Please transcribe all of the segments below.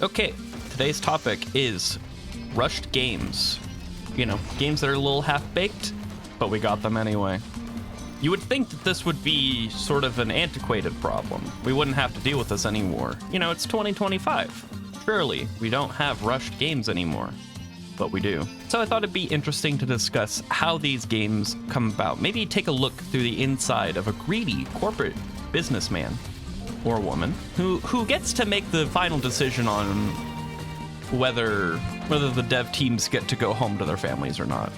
Okay, today's topic is rushed games. You know, games that are a little half-baked, but we got them anyway. You would think that this would be sort of an antiquated problem. We wouldn't have to deal with this anymore. You know, it's 2025. Surely, we don't have rushed games anymore. But we do. So I thought it'd be interesting to discuss how these games come about. Maybe take a look through the inside of a greedy corporate businessman or woman who gets to make the final decision on whether the dev teams get to go home to their families or not.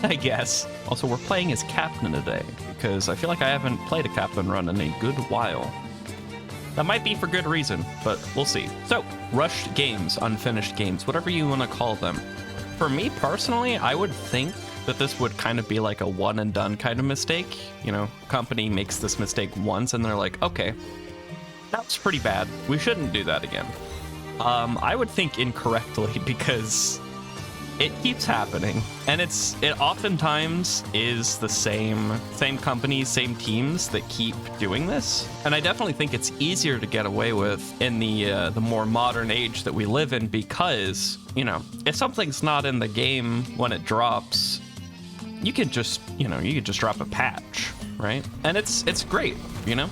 I guess. Also, we're playing as captain today because I feel like I haven't played a captain run in a good while. That might be for good reason, but we'll see. So, rushed games, unfinished games, whatever you want to call them. For me personally, I would think that this would kind of be like a one and done kind of mistake. You know, a company makes this mistake once and they're like, okay, that's pretty bad. We shouldn't do that again. I would think incorrectly because it keeps happening, and it oftentimes is the same companies, same teams that keep doing this. And I definitely think it's easier to get away with in the more modern age that we live in because, you know, if something's not in the game when it drops, you could just drop a patch, right? And it's great, you know?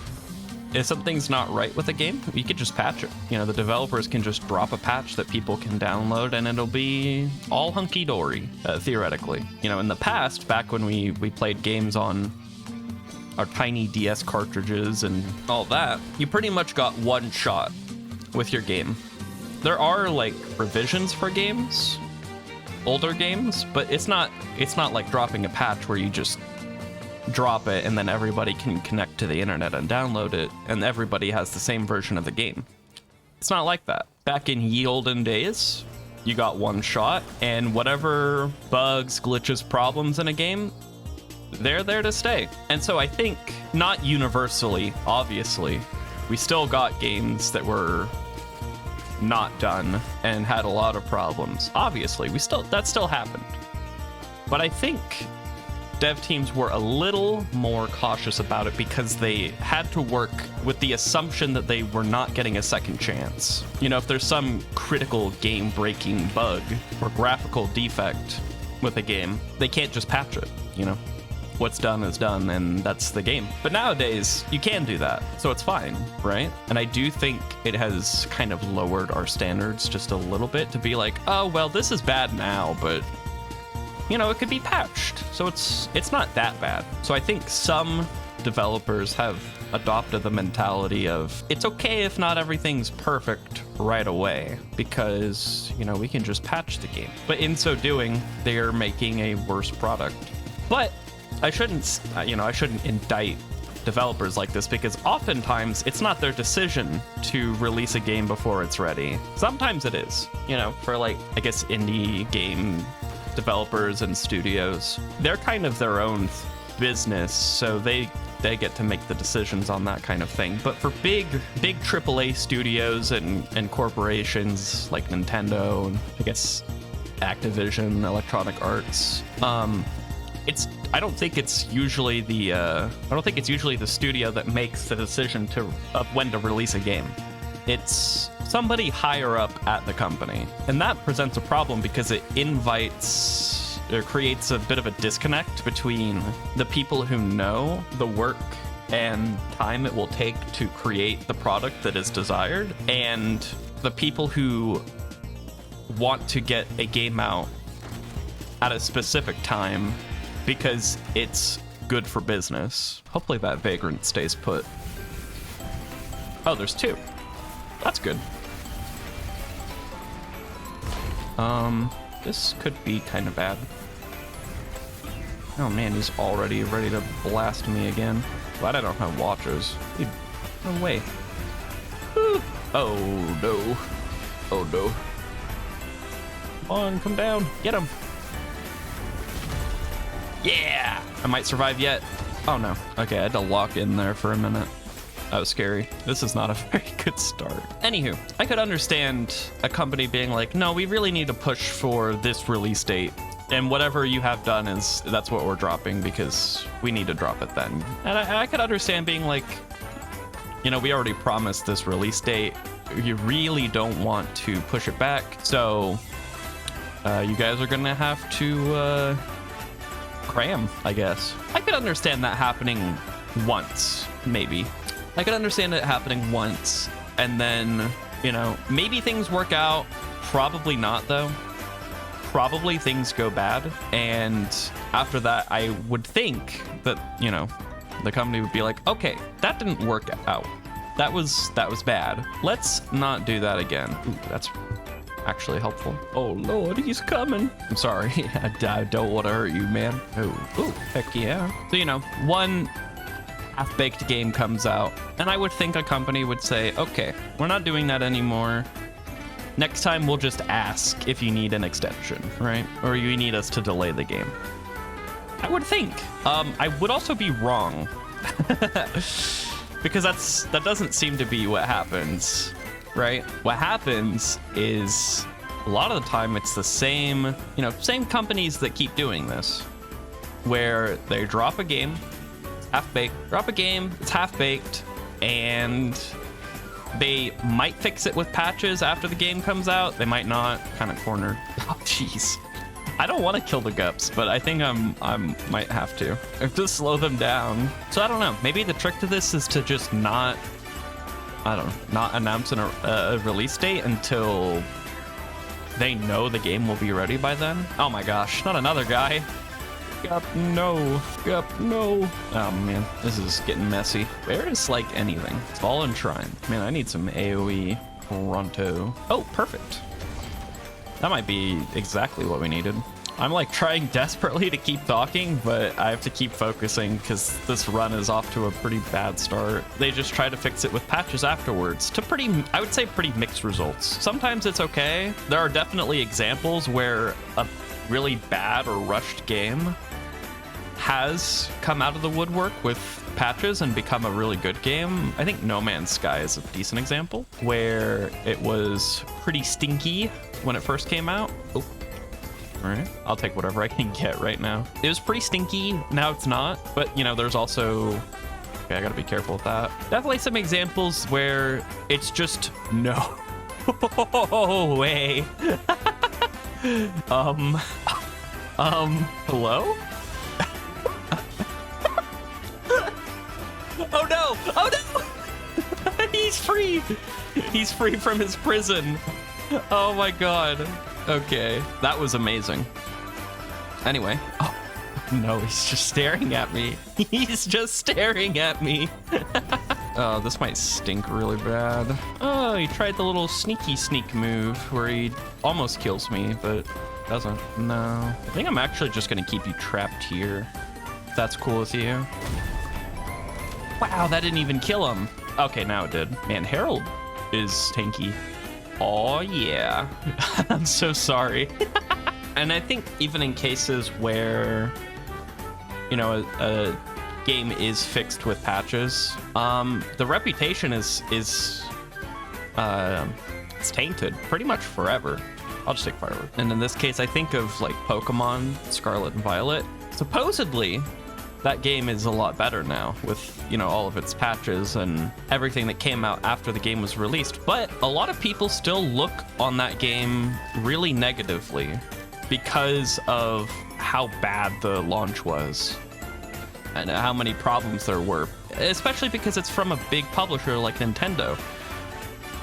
If something's not right with a game, you could just patch it. You know, the developers can just drop a patch that people can download and it'll be all hunky-dory, theoretically. You know, in the past, back when we played games on our tiny DS cartridges and all that, you pretty much got one shot with your game. There are, like, revisions for games, older games, but it's not like dropping a patch where you just drop it and then everybody can connect to the internet and download it and everybody has the same version of the game. It's not like that. Back in ye olden days, you got one shot and whatever bugs, glitches, problems in a game, they're there to stay. And so I think, not universally, obviously, we still got games that were not done and had a lot of problems. Obviously, that still happened. But I think dev teams were a little more cautious about it because they had to work with the assumption that they were not getting a second chance. You know, if there's some critical game-breaking bug or graphical defect with a game, they can't just patch it, you know? What's done is done, and that's the game. But nowadays, you can do that, so it's fine, right? And I do think it has kind of lowered our standards just a little bit to be like, oh, well, this is bad now, but you know, it could be patched, so it's not that bad. So I think some developers have adopted the mentality of it's okay if not everything's perfect right away because, you know, we can just patch the game. But in so doing, they're making a worse product. But I shouldn't indict developers like this because oftentimes it's not their decision to release a game before it's ready. Sometimes it is, you know, for like, I guess, indie game developers and studios. They're kind of their own business, so they get to make the decisions on that kind of thing. But for big AAA studios and corporations like Nintendo and I guess Activision, Electronic Arts, I don't think it's usually the studio that makes the decision of when to release a game. It's somebody higher up at the company. And that presents a problem because it creates a bit of a disconnect between the people who know the work and time it will take to create the product that is desired and the people who want to get a game out at a specific time because it's good for business. Hopefully that vagrant stays put. Oh, there's two. That's good. This could be kind of bad. Oh man, he's already ready to blast me again. Glad I don't have watchers. Dude, no way. Ooh. Oh no. Oh no. Come on, come down. Get him. Yeah! I might survive yet. Oh no. Okay, I had to lock in there for a minute. That was scary. This is not a very good start. Anywho, I could understand a company being like, no, we really need to push for this release date. And whatever you have done that's what we're dropping because we need to drop it then. And I could understand being like, you know, we already promised this release date. you really don't want to push it back. So you guys are gonna have to cram, I guess. I could understand that happening once, maybe. I could understand it happening once, and then, you know, maybe things work out. Probably not, though. Probably things go bad, and after that, I would think that, you know, the company would be like, okay, that didn't work out. That was bad. Let's not do that again. Ooh, that's actually helpful. Oh Lord, he's coming. I'm sorry. I don't want to hurt you, man. Oh, heck yeah. So, you know, one half-baked game comes out, and I would think a company would say, okay, we're not doing that anymore. Next time we'll just ask if you need an extension, right? Or you need us to delay the game. I would think. I would also be wrong. Because that doesn't seem to be what happens, right? What happens is a lot of the time it's the same, you know, same companies that keep doing this, where they drop a game, drop a game, it's half-baked, and they might fix it with patches after the game comes out. They might not. Kind of cornered. Oh, jeez. I don't want to kill the gups, but I think I might have to. I have to slow them down. So I don't know. Maybe the trick to this is to just not announce a release date until they know the game will be ready by then. Oh my gosh, not another guy. Gup, no. Gup, no. Oh man, this is getting messy. Where is like anything? Fallen Shrine. Man, I need some AoE pronto. Oh, perfect. That might be exactly what we needed. I'm like trying desperately to keep talking, but I have to keep focusing because this run is off to a pretty bad start. They just try to fix it with patches afterwards to I would say pretty mixed results. Sometimes it's okay. There are definitely examples where a really bad or rushed game has come out of the woodwork with patches and become a really good game. I think No Man's Sky is a decent example where it was pretty stinky when it first came out. Oh, all right. I'll take whatever I can get right now. It was pretty stinky. Now it's not, but you know, there's also, okay, I gotta be careful with that. Definitely some examples where it's just no way. Hello? Oh no! Oh no! He's free! He's free from his prison. Oh my god. Okay, that was amazing. Anyway. Oh no, he's just staring at me. He's just staring at me. Oh, this might stink really bad. Oh, he tried the little sneaky sneak move where he almost kills me, but doesn't. No. I think I'm actually just gonna keep you trapped here. If that's cool with you. Wow, that didn't even kill him. Okay, now it did. Man, Harold is tanky. Oh yeah. I'm so sorry. And I think even in cases where, you know, a game is fixed with patches, the reputation is it's tainted pretty much forever. I'll just take firework. And in this case, I think of like Pokemon Scarlet and Violet. Supposedly, that game is a lot better now with, you know, all of its patches and everything that came out after the game was released. But a lot of people still look on that game really negatively because of how bad the launch was and how many problems there were, especially because it's from a big publisher like Nintendo.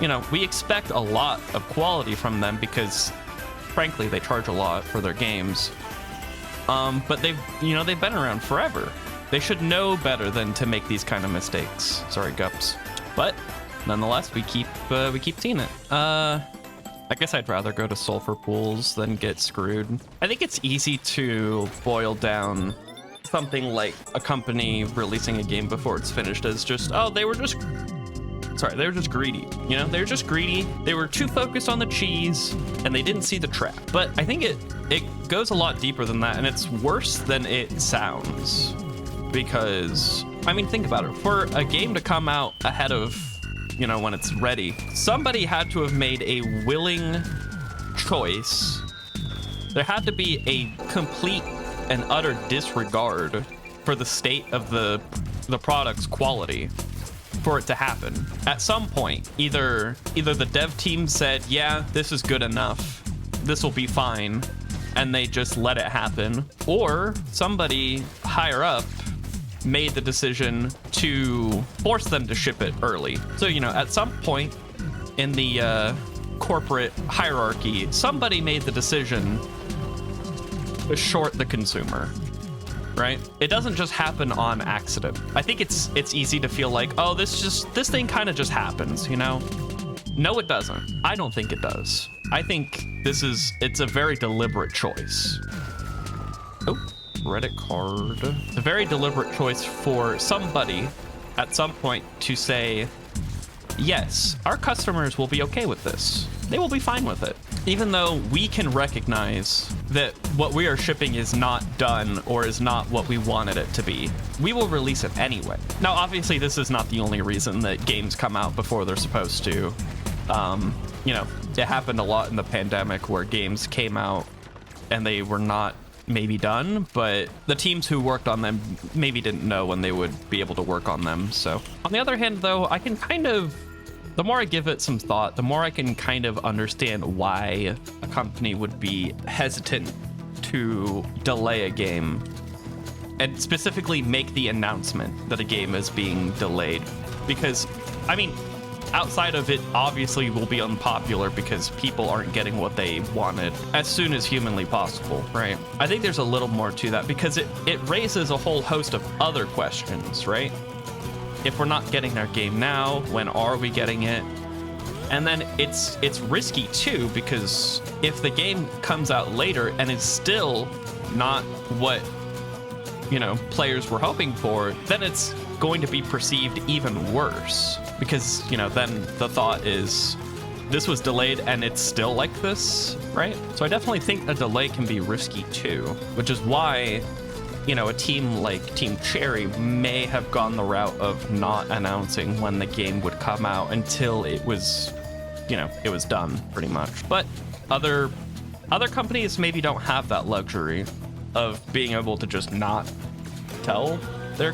You know, we expect a lot of quality from them because, frankly, they charge a lot for their games. But they've been around forever. They should know better than to make these kind of mistakes. Sorry, Gups. But nonetheless, we keep seeing it. I guess I'd rather go to sulfur pools than get screwed. I think it's easy to boil down something like a company releasing a game before it's finished as just, oh, they were just greedy. You know, they were just greedy. They were too focused on the cheese and they didn't see the trap. But I think it goes a lot deeper than that, and it's worse than it sounds. Because, I mean, think about it. For a game to come out ahead of, you know, when it's ready, somebody had to have made a willing choice. There had to be a complete and utter disregard for the state of the product's quality for it to happen. At some point, either the dev team said, yeah, this is good enough, this will be fine, and they just let it happen, or somebody higher up made the decision to force them to ship it early. So, you know, at some point in the corporate hierarchy, somebody made the decision to short the consumer, right? It doesn't just happen on accident. I think it's easy to feel like, oh, this thing kind of just happens, you know? No, it doesn't. I don't think it does. I think it's a very deliberate choice. Oh, credit card. It's a very deliberate choice for somebody at some point to say, yes, our customers will be okay with this. They will be fine with it. Even though we can recognize that what we are shipping is not done or is not what we wanted it to be, we will release it anyway. Now, obviously, this is not the only reason that games come out before they're supposed to. You know, it happened a lot in the pandemic where games came out and they were not maybe done, but the teams who worked on them maybe didn't know when they would be able to work on them. So on the other hand, though, I can kind of, the more I give it some thought, the more I can kind of understand why a company would be hesitant to delay a game and specifically make the announcement that a game is being delayed. Because, I mean, outside of it obviously will be unpopular because people aren't getting what they wanted as soon as humanly possible, right? I think there's a little more to that because it raises a whole host of other questions, right? If we're not getting our game now, when are we getting it? And then it's risky too, because if the game comes out later and is still not what, you know, players were hoping for, then it's going to be perceived even worse, because, you know, then the thought is this was delayed and it's still like this, right? So I definitely think a delay can be risky too, which is why, you know, a team like Team Cherry may have gone the route of not announcing when the game would come out until it was, you know, it was done pretty much. But other companies maybe don't have that luxury of being able to just not tell their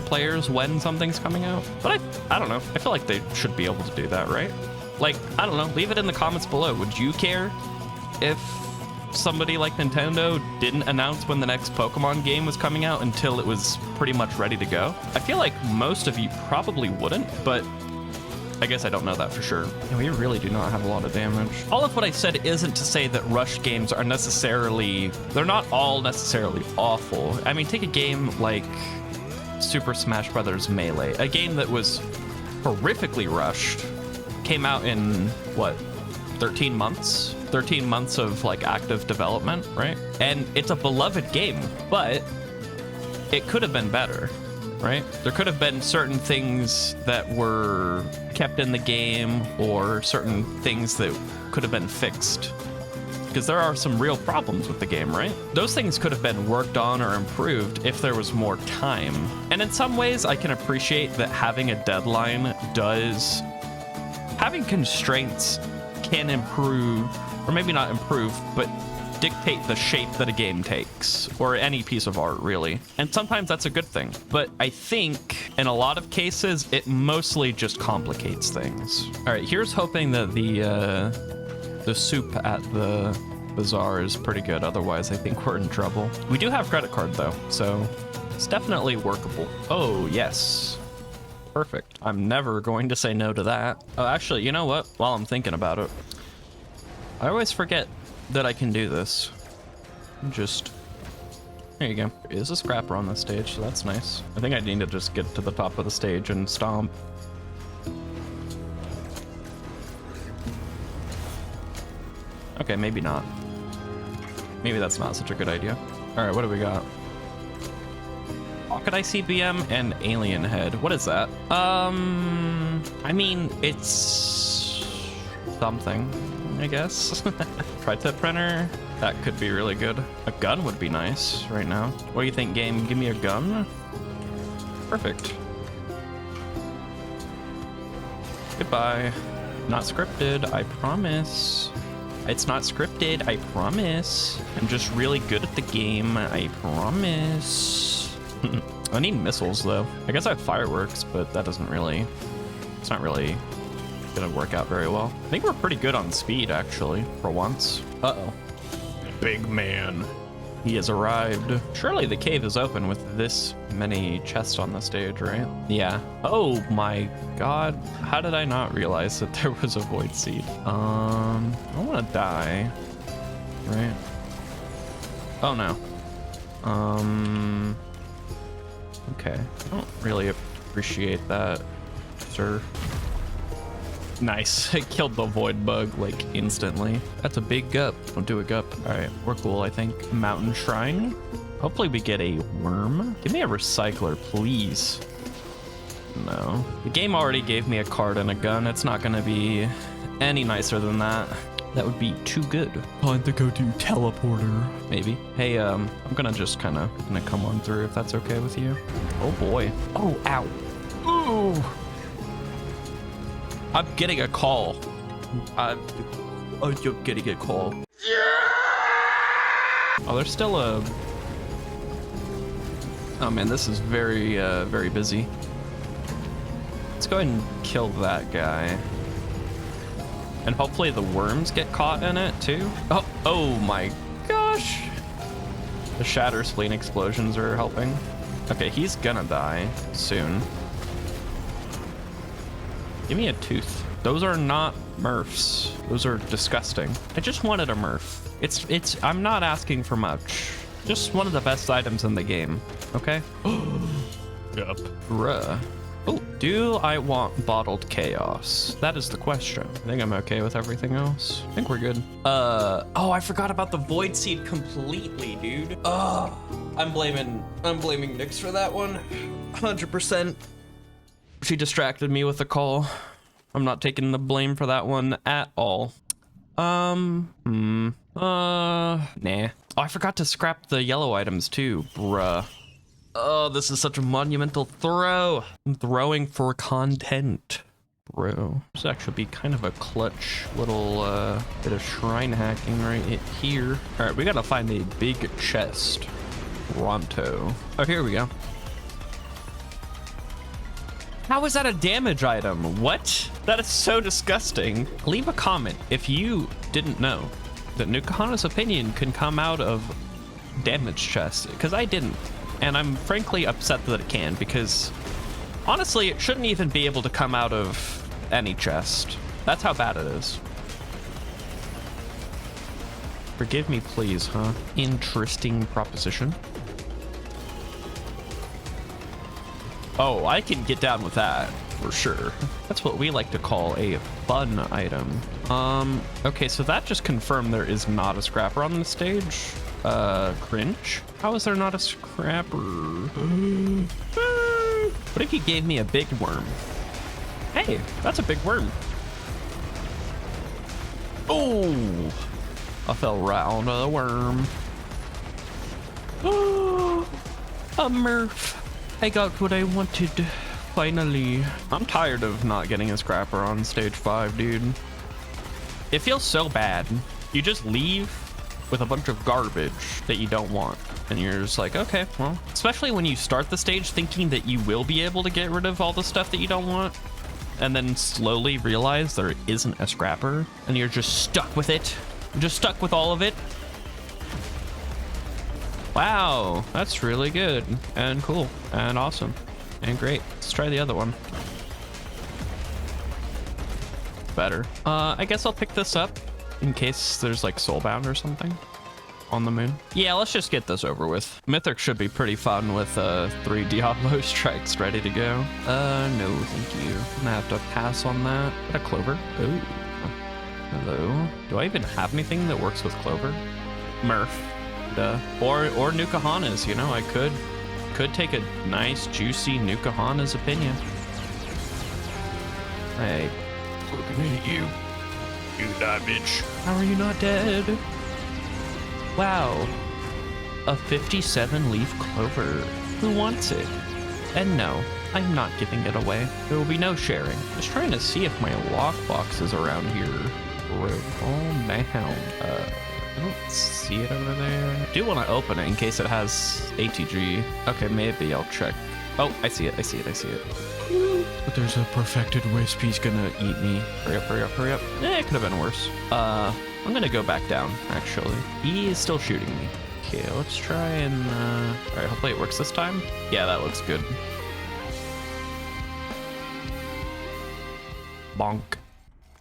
players when something's coming out. But I don't know. I feel like they should be able to do that, right? Like, I don't know. Leave it in the comments below. Would you care if somebody like Nintendo didn't announce when the next Pokemon game was coming out until it was pretty much ready to go? I feel like most of you probably wouldn't, but I guess I don't know that for sure. Yeah, we really do not have a lot of damage. All of what I said isn't to say that rush games are necessarily, they're not all necessarily awful. I mean, take a game like Super Smash Bros. Melee, a game that was horrifically rushed, came out in, what, 13 months? 13 months of like active development, right? And it's a beloved game, but it could have been better, right? There could have been certain things that were kept in the game or certain things that could have been fixed, because there are some real problems with the game, right? Those things could have been worked on or improved if there was more time. And in some ways, I can appreciate that having a deadline does, having constraints can improve, or maybe not improve, but dictate the shape that a game takes, or any piece of art, really. And sometimes that's a good thing. But I think in a lot of cases, it mostly just complicates things. All right, here's hoping that the soup at the bazaar is pretty good. Otherwise, I think we're in trouble. We do have credit card though, so it's definitely workable. Oh, yes. Perfect. I'm never going to say no to that. Oh, actually, you know what? While I'm thinking about it, I always forget that I can do this. Just, there you go. There is a scrapper on this stage, so that's nice. I think I need to just get to the top of the stage and stomp. Okay, maybe not. Maybe that's not such a good idea. All right, what do we got? Pocket ICBM and Alien Head. What is that? I mean, it's something, I guess. Tri-tip printer. That could be really good. A gun would be nice right now. What do you think, game? Give me a gun? Perfect. Goodbye. Not scripted, I promise. It's not scripted, I promise. I'm just really good at the game, I promise. I need missiles though. I guess I have fireworks, but that doesn't really, it's not really gonna work out very well. I think we're pretty good on speed actually, for once. Uh-oh. Big man. He has arrived. Surely the cave is open with this many chests on the stage, right? Yeah. Oh my god. How did I not realize that there was a void seed? I don't want to die. Right? Oh no. Okay. I don't really appreciate that, sir. Nice. It killed the void bug like instantly. That's a big gup. Don't do a gup. All right, we're cool, I think. Mountain shrine. Hopefully we get a worm. Give me a recycler, please. No. The game already gave me a card and a gun. It's not gonna be any nicer than that. That would be too good. Time to go to teleporter. Maybe. Hey, I'm gonna just kind of come on through if that's okay with you. Oh boy. Oh, ow. Ooh. I'm getting a call. You're getting a call. Yeah! Oh, there's still a... Oh man, this is very, very busy. Let's go ahead and kill that guy. And hopefully the worms get caught in it too. Oh my gosh. The shatter spleen explosions are helping. Okay, he's gonna die soon. Give me a tooth. Those are not Murphs. Those are disgusting. I just wanted a Murph. I'm not asking for much. Just one of the best items in the game, okay? Yep. Bruh. Oh, do I want bottled chaos? That is the question. I think I'm okay with everything else. I think we're good. Oh, I forgot about the void seed completely, dude. Oh, I'm blaming Nyx for that one. 100%. She distracted me with a call. I'm not taking the blame for that one at all. Nah. Oh, I forgot to scrap the yellow items too, bruh. Oh, this is such a monumental throw. I'm throwing for content, bro. This actually be kind of a clutch little bit of shrine hacking right here. All right, we gotta find a big chest. Pronto. Oh, here we go. How is that a damage item? What? That is so disgusting. Leave a comment if you didn't know that Nukahana's opinion can come out of damage chests, because I didn't. And I'm frankly upset that it can, because honestly, it shouldn't even be able to come out of any chest. That's how bad it is. Forgive me, please, huh? Interesting proposition. Oh, I can get down with that for sure. That's what we like to call a fun item. Okay, so that just confirmed there is not a scrapper on the stage. Cringe? How is there not a scrapper? What if he gave me a big worm? Hey, that's a big worm. Oh, I fell right onto the worm. Oh, a Murph. I got what I wanted, finally. I'm tired of not getting a scrapper on stage 5, dude. It feels so bad. You just leave with a bunch of garbage that you don't want. And you're just like, okay, well, especially when you start the stage thinking that you will be able to get rid of all the stuff that you don't want, and then slowly realize there isn't a scrapper, and you're just stuck with it. You're just stuck with all of it. Wow, that's really good and cool and awesome and great. Let's try the other one. Better. I guess I'll pick this up in case there's like soulbound or something on the moon. Yeah, let's just get this over with. Mythic should be pretty fun with 3 Diablo strikes ready to go. No, thank you. I'm gonna have to pass on that. Got a clover. Oh, hello. Do I even have anything that works with clover? Murph. Or Nukahana's, you know, I could take a nice juicy Nukahana's opinion. Hey, looking at you. You die, bitch. How are you not dead? Wow. A 57 leaf clover. Who wants it? And no, I'm not giving it away. There will be no sharing. Just trying to see if my lockbox is around here. Oh man. I don't see it over there. I do want to open it in case it has ATG. Okay, maybe I'll check. Oh, I see it. I see it. I see it. But there's a perfected wisp. He's gonna eat me. Hurry up, hurry up, hurry up. It could have been worse. I'm gonna go back down, actually. He is still shooting me. Okay, let's try and, all right, hopefully it works this time. Yeah, that looks good. Bonk.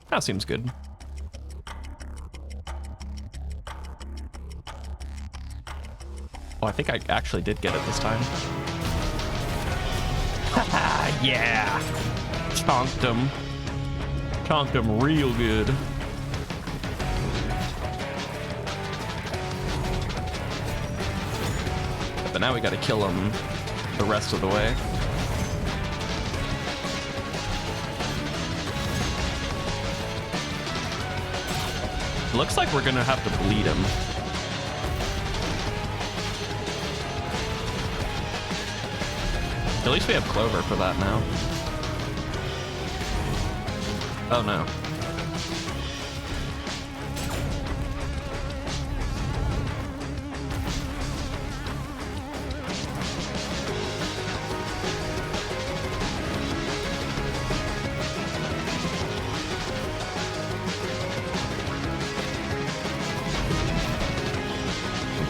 That seems good. Oh, I think I actually did get it this time. Haha, yeah! Chonked him. Chonked him real good. But now we gotta kill him the rest of the way. Looks like we're gonna have to bleed him. At least we have Clover for that now. Oh no.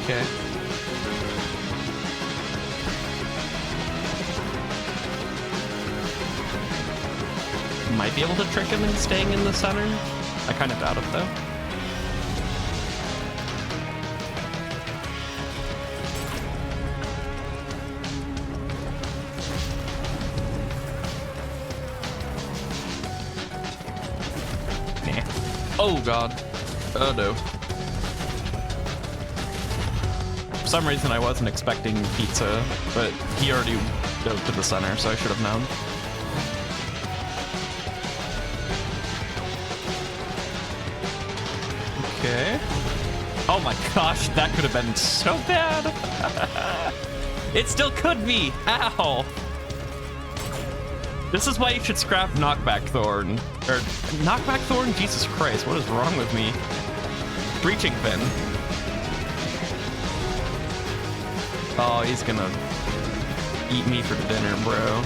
Okay. Might be able to trick him into staying in the center. I kind of doubt it though. Nah. Oh god. Oh no. For some reason I wasn't expecting pizza, but he already dove to the center, so I should have known. Okay. Oh my gosh, that could have been so bad. It still could be. Ow. This is why you should scrap Knockback Thorn. Or Knockback Thorn? Jesus Christ, what is wrong with me? Breaching Fin. Oh, he's gonna eat me for dinner, bro.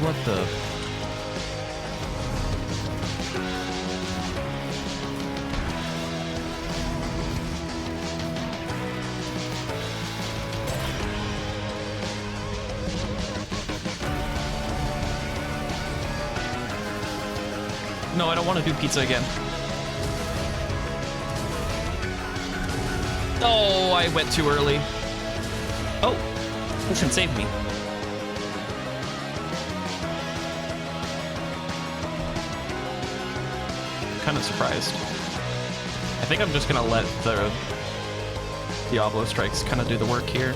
What the? No, I don't want to do pizza again. Oh, I went too early. Oh, Potion saved me. Kind of surprised. I think I'm just gonna let the Diablo strikes kind of do the work here.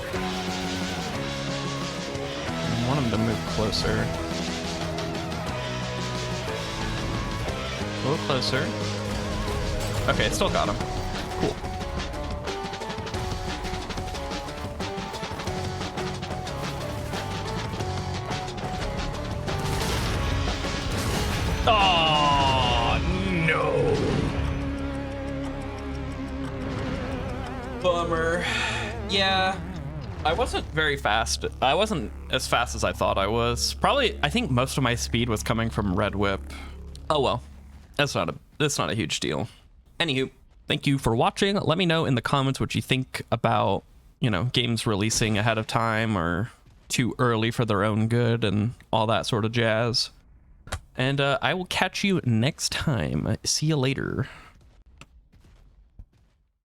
I want him to move closer. A little closer. Okay, it still got him. Cool. Oh no. Bummer. Yeah. I wasn't very fast. I wasn't as fast as I thought I was. Probably, I think most of my speed was coming from Red Whip. Oh well. That's not a huge deal. Anywho, thank you for watching. Let me know in the comments what you think about, you know, games releasing ahead of time or too early for their own good and all that sort of jazz. And I will catch you next time. See you later.